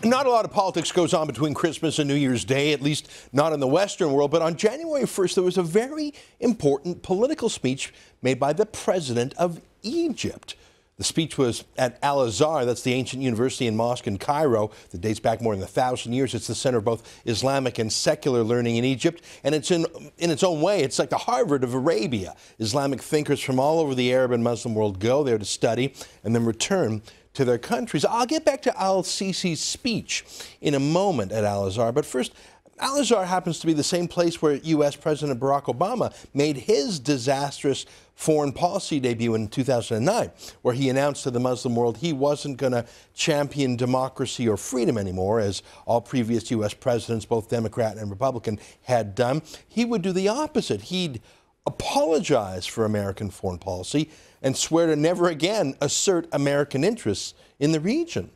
Not a lot of politics goes on between Christmas and New Year's Day, at least not in the Western world. But on January 1st, there was a very important political speech made by the president of Egypt. The speech was at Al-Azhar, that's the ancient university and mosque in Cairo that dates back more than 1,000 years. It's the center of both Islamic and secular learning in Egypt. And it's in its own way, it's like the Harvard of Arabia. Islamic thinkers from all over the Arab and Muslim world go there to study and then return to their countries. I'll get back to Al-Sisi's speech in a moment at Al-Azhar, but first, Al-Azhar happens to be the same place where U.S. President Barack Obama made his disastrous foreign policy debut in 2009, where he announced to the Muslim world he wasn't going to champion democracy or freedom anymore, as all previous U.S. presidents, both Democrat and Republican, had done. He would do the opposite. He'd apologize for American foreign policy and swear to never again assert American interests in the region.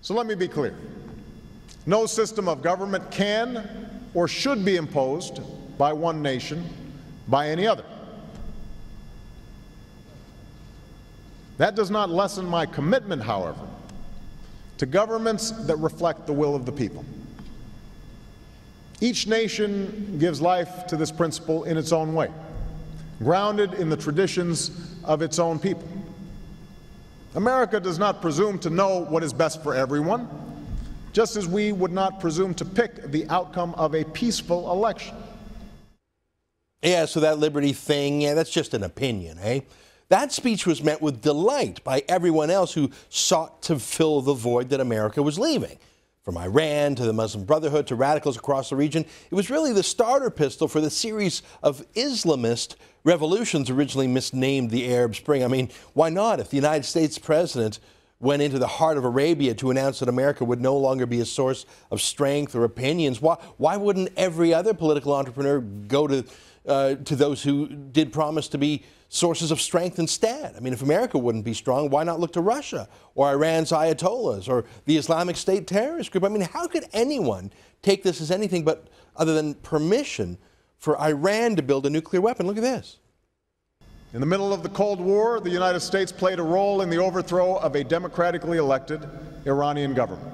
So let me be clear. No system of government can or should be imposed by one nation by any other. That does not lessen my commitment, however, to governments that reflect the will of the people. Each nation gives life to this principle in its own way, grounded in the traditions of its own people. America does not presume to know what is best for everyone, just as we would not presume to pick the outcome of a peaceful election. Yeah, so that liberty thing, yeah, that's just an opinion, eh? That speech was met with delight by everyone else who sought to fill the void that America was leaving. From Iran to the Muslim Brotherhood to radicals across the region, it was really the starter pistol for the series of Islamist revolutions originally misnamed the Arab Spring. I mean, why not? If the United States president went into the heart of Arabia to announce that America would no longer be a source of strength or opinions, why wouldn't every other political entrepreneur go to those who did promise to be sources of strength instead? I mean, if America wouldn't be strong, why not look to Russia or Iran's Ayatollahs or the Islamic State terrorist group? I mean, how could anyone take this as anything but other than permission for Iran to build a nuclear weapon? Look at this. In the middle of the Cold War, the United States played a role in the overthrow of a democratically elected Iranian government.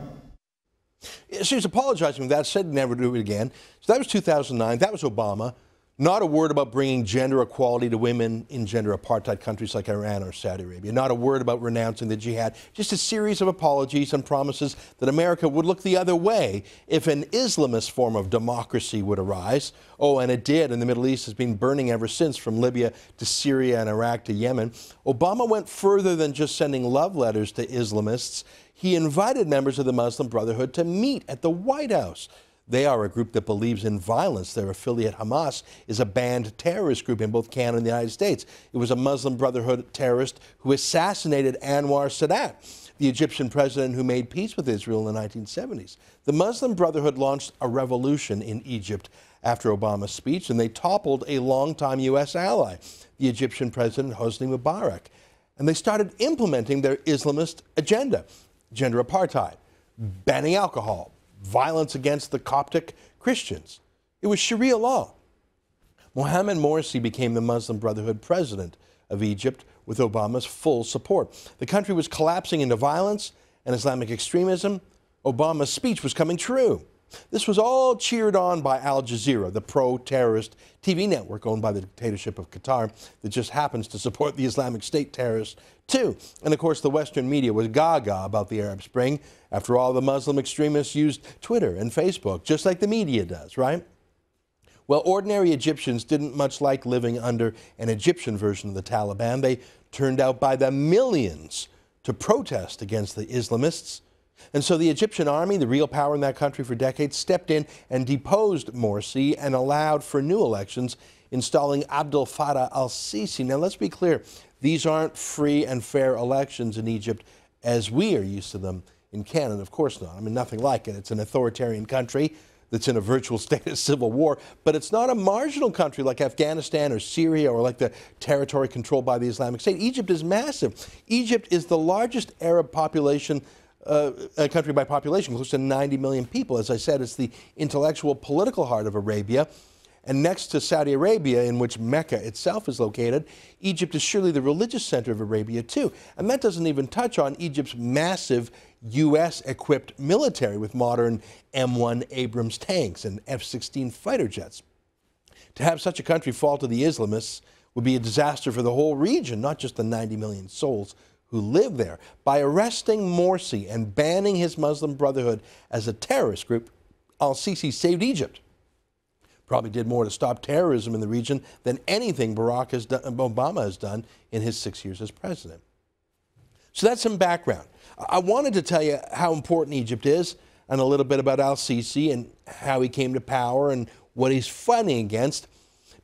She's apologizing for that, said never do it again. So that was 2009. That was Obama. Not a word about bringing gender equality to women in gender apartheid countries like Iran or Saudi Arabia. Not a word about renouncing the jihad. Just a series of apologies and promises that America would look the other way if an Islamist form of democracy would arise. Oh, and it did, and the Middle East has been burning ever since, from Libya to Syria and Iraq to Yemen. Obama went further than just sending love letters to Islamists. He invited members of the Muslim Brotherhood to meet at the White House. They are a group that believes in violence. Their affiliate, Hamas, is a banned terrorist group in both Canada and the United States. It was a Muslim Brotherhood terrorist who assassinated Anwar Sadat, the Egyptian president who made peace with Israel in the 1970s. The Muslim Brotherhood launched a revolution in Egypt after Obama's speech, and they toppled a longtime U.S. ally, the Egyptian president Hosni Mubarak. And they started implementing their Islamist agenda: gender apartheid, banning alcohol, violence against the Coptic Christians. It was Sharia law. Mohamed Morsi became the Muslim Brotherhood president of Egypt with Obama's full support. The country was collapsing into violence and Islamic extremism. Obama's speech was coming true. This was all cheered on by Al Jazeera, the pro-terrorist TV network owned by the dictatorship of Qatar that just happens to support the Islamic State terrorists too. And of course, the Western media was gaga about the Arab Spring. After all, the Muslim extremists used Twitter and Facebook, just like the media does, right? Well, ordinary Egyptians didn't much like living under an Egyptian version of the Taliban. They turned out by the millions to protest against the Islamists. And so the Egyptian army, the real power in that country for decades, stepped in and deposed Morsi and allowed for new elections, installing Abdel Fattah al-Sisi. Now, let's be clear. These aren't free and fair elections in Egypt as we are used to them in Canada. Of course not. I mean, nothing like it. It's an authoritarian country that's in a virtual state of civil war, but it's not a marginal country like Afghanistan or Syria or like the territory controlled by the Islamic State. Egypt is massive. Egypt is the largest Arab population a country by population, close to 90 million people. As I said, it's the intellectual, political heart of Arabia. And next to Saudi Arabia, in which Mecca itself is located, Egypt is surely the religious center of Arabia too. And that doesn't even touch on Egypt's massive U.S.-equipped military with modern M1 Abrams tanks and F-16 fighter jets. To have such a country fall to the Islamists would be a disaster for the whole region, not just the 90 million souls who live there. By arresting Morsi and banning his Muslim Brotherhood as a terrorist group, El-Sisi saved Egypt. Probably did more to stop terrorism in the region than anything Obama has done in his 6 years as president. So that's some background. I wanted to tell you how important Egypt is and a little bit about El-Sisi and how he came to power and what he's fighting against,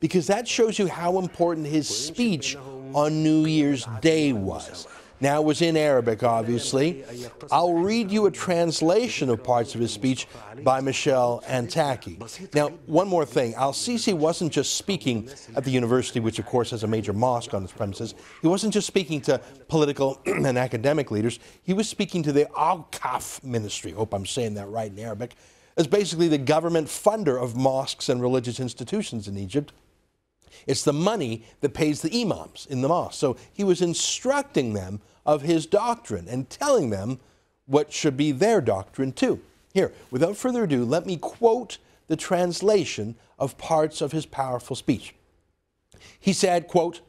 because that shows you how important his speech on New Year's Day was. Now, it was in Arabic, obviously. I'll read you a translation of parts of his speech by Michelle Antaki. Now, one more thing. El-Sisi wasn't just speaking at the university, which, of course, has a major mosque on its premises. He wasn't just speaking to political and academic leaders. He was speaking to the Al-Kaf ministry. I hope I'm saying that right in Arabic. It's basically the government funder of mosques and religious institutions in Egypt. It's the money that pays the imams in the mosque. So he was instructing them of his doctrine and telling them what should be their doctrine too. Here, without further ado, let me quote the translation of parts of his powerful speech. He said, quote,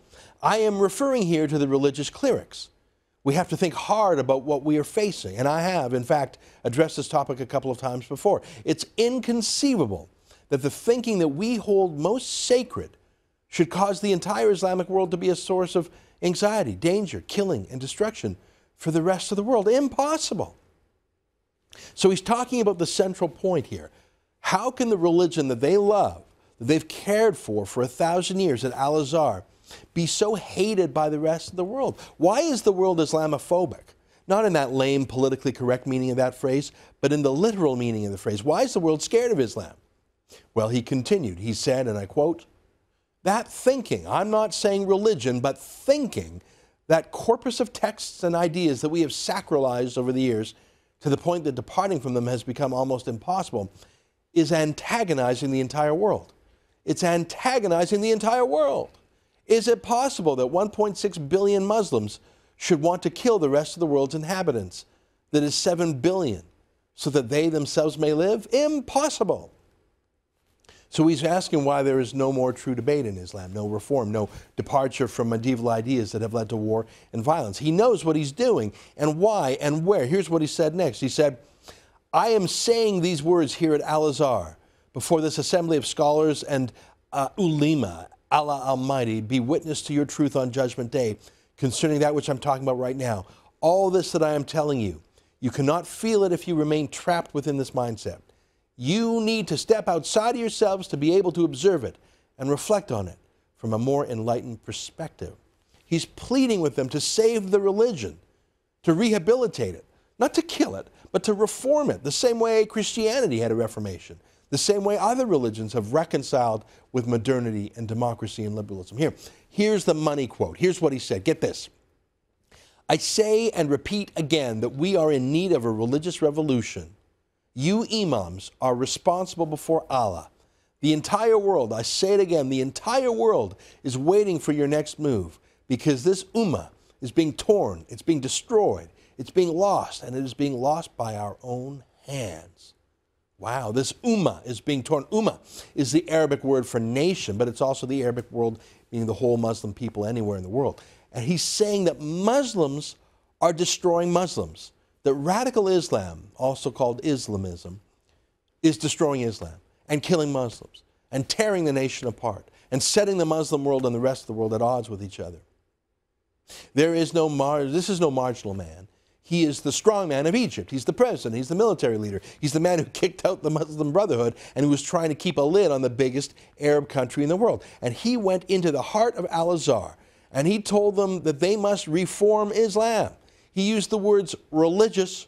"I am referring here to the religious clerics. We have to think hard about what we are facing, and I have, in fact, addressed this topic a couple of times before. It's inconceivable that the thinking that we hold most sacred should cause the entire Islamic world to be a source of anxiety, danger, killing, and destruction for the rest of the world. Impossible." So he's talking about the central point here. How can the religion that they love, that they've cared for 1,000 years at Al-Azhar, be so hated by the rest of the world? Why is the world Islamophobic? Not in that lame, politically correct meaning of that phrase, but in the literal meaning of the phrase. Why is the world scared of Islam? Well, he continued. He said, and I quote, "That thinking, I'm not saying religion, but thinking, that corpus of texts and ideas that we have sacralized over the years to the point that departing from them has become almost impossible, is antagonizing the entire world. It's antagonizing the entire world. Is it possible that 1.6 billion Muslims should want to kill the rest of the world's inhabitants, that is 7 billion, so that they themselves may live? Impossible." So he's asking why there is no more true debate in Islam, no reform, no departure from medieval ideas that have led to war and violence. He knows what he's doing and why and where. Here's what he said next. He said, "I am saying these words here at Al-Azhar before this assembly of scholars and ulema. Allah Almighty be witness to your truth on Judgment Day concerning that which I'm talking about right now. All this that I am telling you, you cannot feel it if you remain trapped within this mindset. You need to step outside of yourselves to be able to observe it and reflect on it from a more enlightened perspective." He's pleading with them to save the religion, to rehabilitate it, not to kill it, but to reform it, the same way Christianity had a reformation, the same way other religions have reconciled with modernity and democracy and liberalism. Here's the money quote. Here's what he said. Get this. "I say and repeat again that we are in need of a religious revolution. You imams are responsible before Allah. The entire world, I say it again, the entire world is waiting for your next move, because this ummah is being torn, it's being destroyed, it's being lost, and it is being lost by our own hands." Wow, this ummah is being torn. Ummah is the Arabic word for nation, but it's also the Arabic word meaning the whole Muslim people anywhere in the world. And he's saying that Muslims are destroying Muslims. That radical Islam, also called Islamism, is destroying Islam and killing Muslims and tearing the nation apart and setting the Muslim world and the rest of the world at odds with each other. This is no marginal man. He is the strong man of Egypt. He's the president. He's the military leader. He's the man who kicked out the Muslim Brotherhood and who was trying to keep a lid on the biggest Arab country in the world. And he went into the heart of Al-Azhar and he told them that they must reform Islam. He used the words religious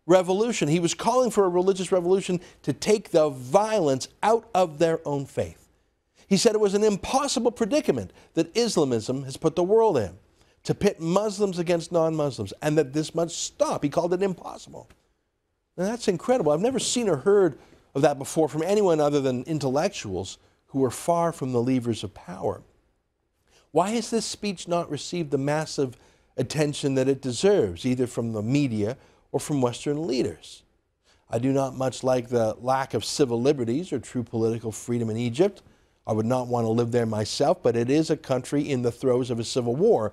revolution. He was calling for a religious revolution to take the violence out of their own faith. He said it was an impossible predicament that Islamism has put the world in, to pit Muslims against non-Muslims, and that this must stop. He called it impossible. And that's incredible. I've never seen or heard of that before from anyone other than intellectuals who are far from the levers of power. Why has this speech not received the massive attention that it deserves, either from the media or from Western leaders. I do not much like the lack of civil liberties or true political freedom in Egypt. I would not want to live there myself, but it is a country in the throes of a civil war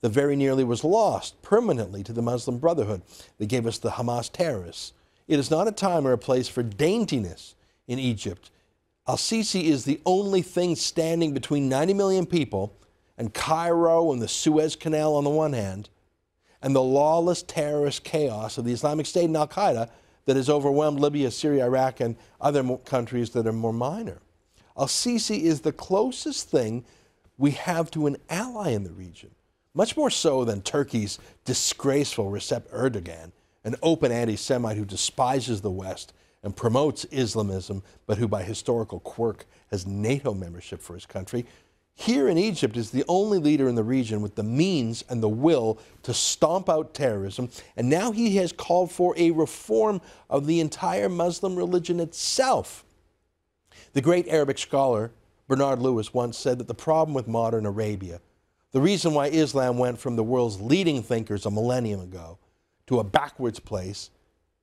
that very nearly was lost permanently to the Muslim Brotherhood. They gave us the Hamas terrorists. It is not a time or a place for daintiness in Egypt. El-Sisi is the only thing standing between 90 million people and Cairo and the Suez Canal on the one hand, and the lawless terrorist chaos of the Islamic State and Al-Qaeda that has overwhelmed Libya, Syria, Iraq, and other countries that are more minor. El-Sisi is the closest thing we have to an ally in the region, much more so than Turkey's disgraceful Recep Erdogan, an open anti-Semite who despises the West and promotes Islamism, but who by historical quirk has NATO membership for his country. Here in Egypt is the only leader in the region with the means and the will to stomp out terrorism, and now he has called for a reform of the entire Muslim religion itself. The great Arabic scholar Bernard Lewis once said that the problem with modern Arabia, the reason why Islam went from the world's leading thinkers a millennium ago to a backwards place,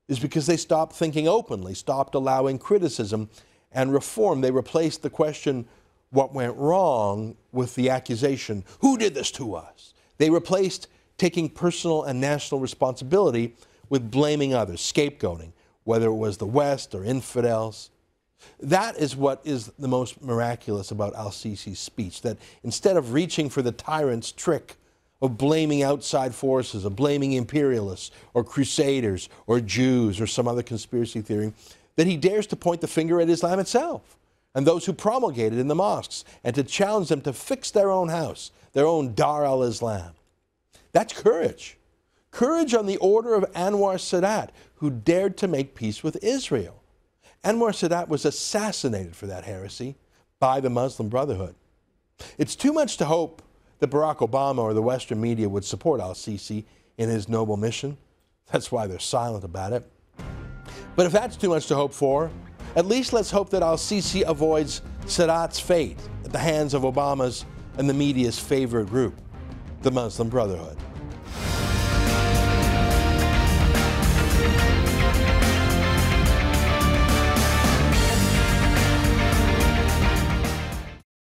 is because they stopped thinking openly, stopped allowing criticism and reform. They replaced the question, what went wrong, with the accusation, who did this to us? They replaced taking personal and national responsibility with blaming others, scapegoating, whether it was the West or infidels. That is what is the most miraculous about El-Sisi's speech, that instead of reaching for the tyrant's trick of blaming outside forces, of blaming imperialists or crusaders or Jews or some other conspiracy theory, that he dares to point the finger at Islam itself and those who promulgate it in the mosques, and to challenge them to fix their own house, their own Dar al-Islam. That's courage. Courage on the order of Anwar Sadat, who dared to make peace with Israel. Anwar Sadat was assassinated for that heresy by the Muslim Brotherhood. It's too much to hope that Barack Obama or the Western media would support El-Sisi in his noble mission. That's why they're silent about it. But if that's too much to hope for, at least let's hope that El-Sisi avoids Sadat's fate at the hands of Obama's and the media's favorite group, the Muslim Brotherhood.